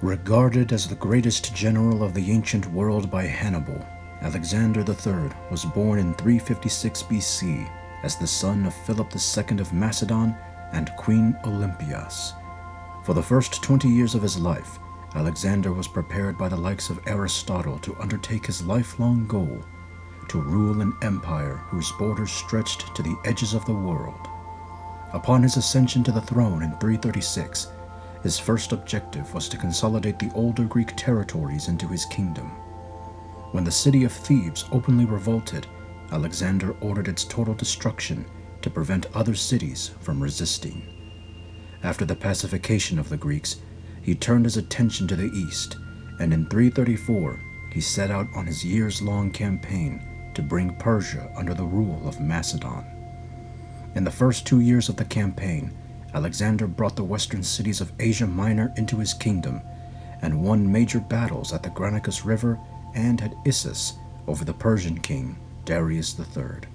Regarded as the greatest general of the ancient world by Hannibal, Alexander III was born in 356 BC as the son of Philip II of Macedon and Queen Olympias. For the first 20 years of his life, Alexander was prepared by the likes of Aristotle to undertake his lifelong goal, to rule an empire whose borders stretched to the edges of the world. Upon his ascension to the throne in 336, his first objective was to consolidate the older Greek territories into his kingdom. When the city of Thebes openly revolted, Alexander ordered its total destruction to prevent other cities from resisting. After the pacification of the Greeks, he turned his attention to the east, and in 334 he set out on his years-long campaign to bring Persia under the rule of Macedon. In the first 2 years of the campaign, Alexander brought the western cities of Asia Minor into his kingdom and won major battles at the Granicus River and at Issus over the Persian king Darius III.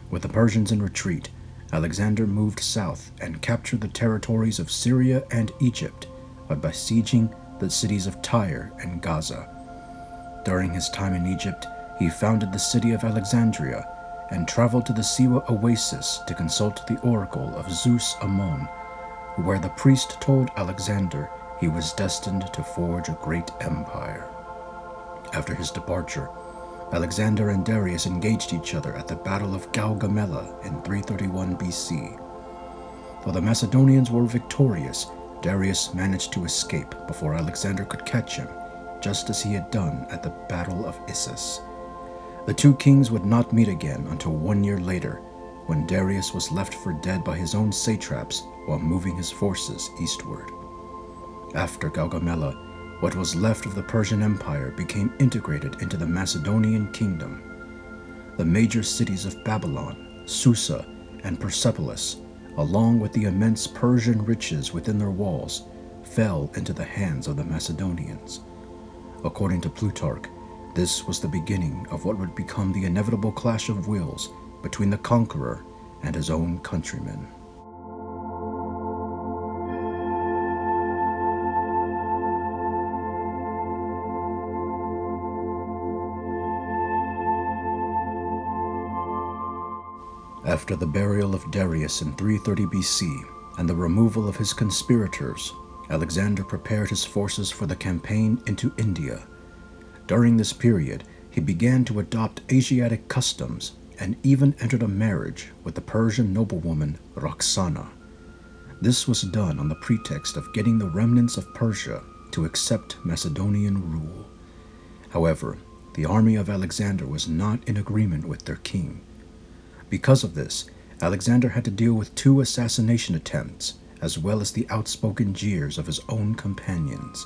With the Persians in retreat, Alexander moved south and captured the territories of Syria and Egypt by besieging the cities of Tyre and Gaza. During his time in Egypt, he founded the city of Alexandria and traveled to the Siwa oasis to consult the oracle of Zeus Ammon, where the priest told Alexander he was destined to forge a great empire. After his departure, Alexander and Darius engaged each other at the Battle of Gaugamela in 331 BC. Though the Macedonians were victorious, Darius managed to escape before Alexander could catch him, just as he had done at the Battle of Issus. The two kings would not meet again until 1 year later, when Darius was left for dead by his own satraps while moving his forces eastward. After Gaugamela, what was left of the Persian Empire became integrated into the Macedonian kingdom. The major cities of Babylon, Susa, and Persepolis, along with the immense Persian riches within their walls, fell into the hands of the Macedonians. According to Plutarch, this was the beginning of what would become the inevitable clash of wills between the conqueror and his own countrymen. After the burial of Darius in 330 BC and the removal of his conspirators, Alexander prepared his forces for the campaign into India. During this period, he began to adopt Asiatic customs and even entered a marriage with the Persian noblewoman Roxana. This was done on the pretext of getting the remnants of Persia to accept Macedonian rule. However, the army of Alexander was not in agreement with their king. Because of this, Alexander had to deal with 2 assassination attempts, as well as the outspoken jeers of his own companions.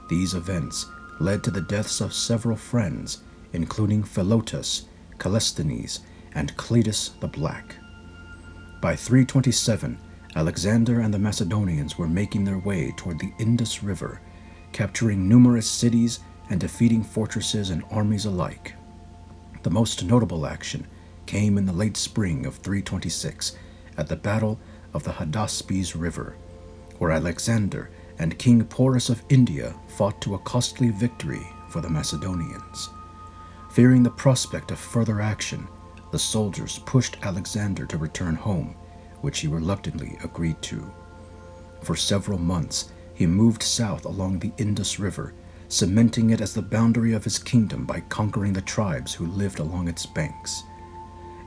These events led to the deaths of several friends, including Philotas, Callisthenes, and Cletus the Black. By 327, Alexander and the Macedonians were making their way toward the Indus River, capturing numerous cities and defeating fortresses and armies alike. The most notable action came in the late spring of 326 at the Battle of the Hydaspes River, where Alexander and King Porus of India fought to a costly victory for the Macedonians. Fearing the prospect of further action, the soldiers pushed Alexander to return home, which he reluctantly agreed to. For several months, he moved south along the Indus River, cementing it as the boundary of his kingdom by conquering the tribes who lived along its banks.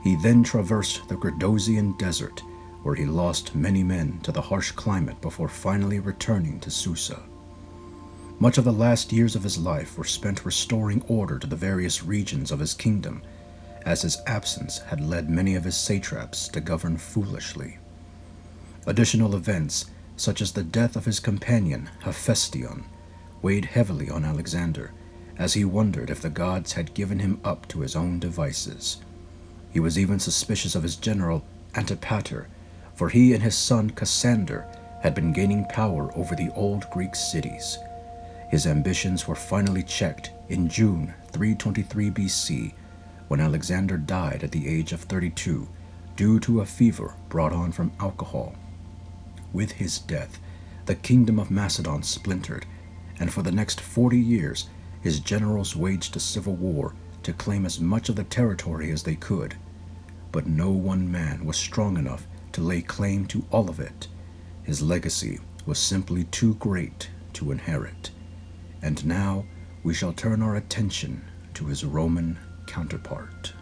He then traversed the Gradosian Desert, where he lost many men to the harsh climate before finally returning to Susa. Much of the last years of his life were spent restoring order to the various regions of his kingdom, as his absence had led many of his satraps to govern foolishly. Additional events, such as the death of his companion Hephaestion, weighed heavily on Alexander, as he wondered if the gods had given him up to his own devices. He was even suspicious of his general Antipater, for he and his son Cassander had been gaining power over the old Greek cities. His ambitions were finally checked in June 323 BC, when Alexander died at the age of 32 due to a fever brought on from alcohol. With his death, the kingdom of Macedon splintered, and for the next 40 years his generals waged a civil war to claim as much of the territory as they could. But no one man was strong enough to lay claim to all of it. His legacy was simply too great to inherit. And now we shall turn our attention to his Roman counterpart.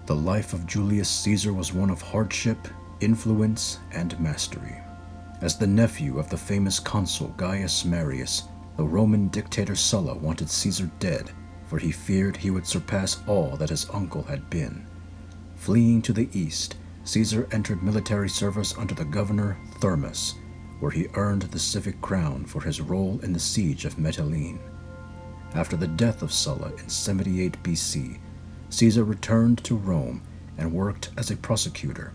The life of Julius Caesar was one of hardship, influence, and mastery. As the nephew of the famous consul Gaius Marius, the Roman dictator Sulla wanted Caesar dead, for he feared he would surpass all that his uncle had been. Fleeing to the east, Caesar entered military service under the governor Thermus, where he earned the civic crown for his role in the siege of Mytilene. After the death of Sulla in 78 BC, Caesar returned to Rome and worked as a prosecutor,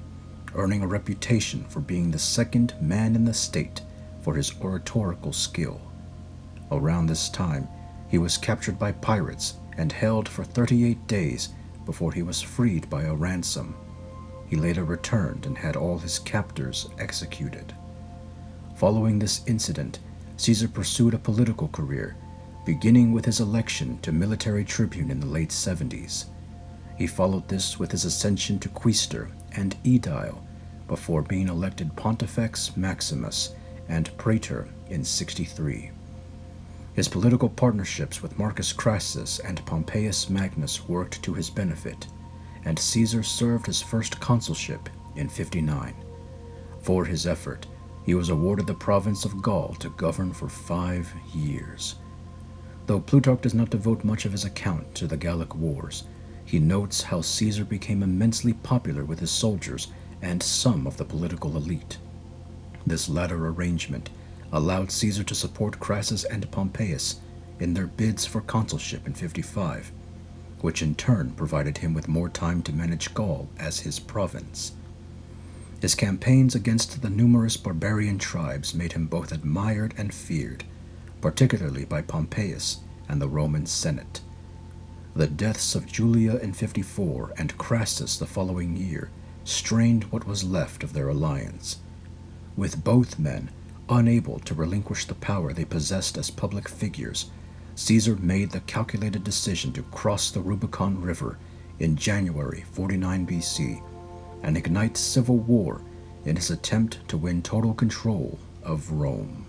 earning a reputation for being the second man in the state for his oratorical skill. Around this time, he was captured by pirates and held for 38 days before he was freed by a ransom. He later returned and had all his captors executed. Following this incident, Caesar pursued a political career, beginning with his election to military tribune in the late 70s. He followed this with his ascension to quaestor and aedile before being elected Pontifex Maximus and praetor in 63. His political partnerships with Marcus Crassus and Pompeius Magnus worked to his benefit, and Caesar served his first consulship in 59. For his effort, he was awarded the province of Gaul to govern for 5 years. Though Plutarch does not devote much of his account to the Gallic Wars, he notes how Caesar became immensely popular with his soldiers and some of the political elite. This latter arrangement allowed Caesar to support Crassus and Pompeius in their bids for consulship in 55, which in turn provided him with more time to manage Gaul as his province. His campaigns against the numerous barbarian tribes made him both admired and feared, particularly by Pompeius and the Roman Senate. The deaths of Julia in 54 and Crassus the following year strained what was left of their alliance. With both men unable to relinquish the power they possessed as public figures, Caesar made the calculated decision to cross the Rubicon River in January 49 BC and ignite civil war in his attempt to win total control of Rome.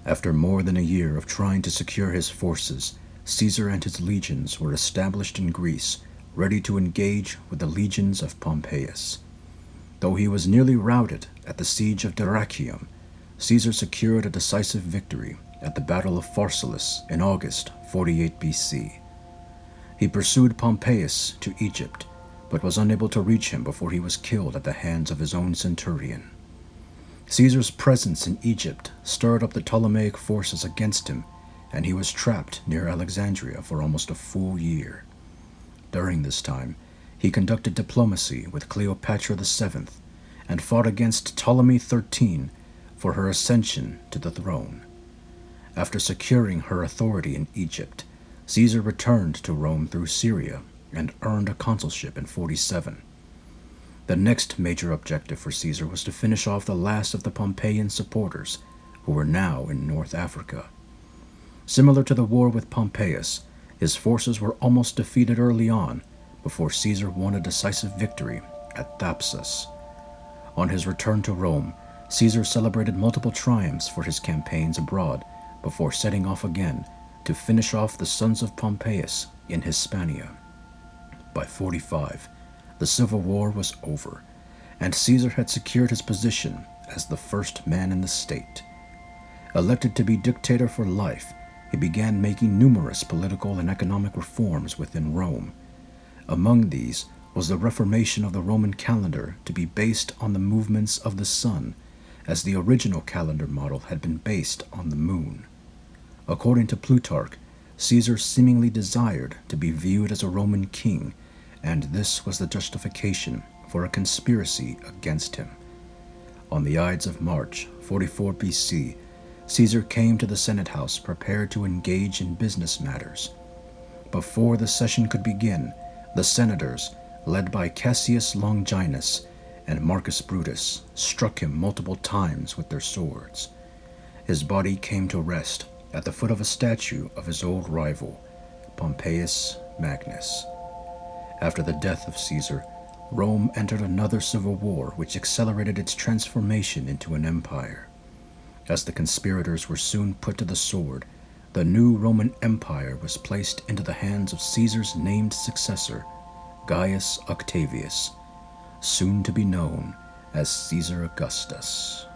After more than a year of trying to secure his forces, Caesar and his legions were established in Greece, ready to engage with the legions of Pompeius. Though he was nearly routed at the siege of Dyrrhachium, Caesar secured a decisive victory at the Battle of Pharsalus in August 48 BC. He pursued Pompeius to Egypt, but was unable to reach him before he was killed at the hands of his own centurion. Caesar's presence in Egypt stirred up the Ptolemaic forces against him, and he was trapped near Alexandria for almost a full year. During this time, he conducted diplomacy with Cleopatra VII and fought against Ptolemy XIII for her ascension to the throne. After securing her authority in Egypt, Caesar returned to Rome through Syria and earned a consulship in 47. The next major objective for Caesar was to finish off the last of the Pompeian supporters, who were now in North Africa. Similar to the war with Pompeius, his forces were almost defeated early on, before Caesar won a decisive victory at Thapsus. On his return to Rome, Caesar celebrated multiple triumphs for his campaigns abroad, before setting off again to finish off the sons of Pompeius in Hispania. By 45, the civil war was over, and Caesar had secured his position as the first man in the state. Elected to be dictator for life, he began making numerous political and economic reforms within Rome. Among these was the reformation of the Roman calendar to be based on the movements of the sun, as the original calendar model had been based on the moon. According to Plutarch, Caesar seemingly desired to be viewed as a Roman king, and this was the justification for a conspiracy against him. On the Ides of March, 44 BC, Caesar came to the Senate House prepared to engage in business matters. Before the session could begin, the senators, led by Cassius Longinus and Marcus Brutus, struck him multiple times with their swords. His body came to rest at the foot of a statue of his old rival, Pompeius Magnus. After the death of Caesar, Rome entered another civil war which accelerated its transformation into an empire. As the conspirators were soon put to the sword, the new Roman Empire was placed into the hands of Caesar's named successor, Gaius Octavius, soon to be known as Caesar Augustus.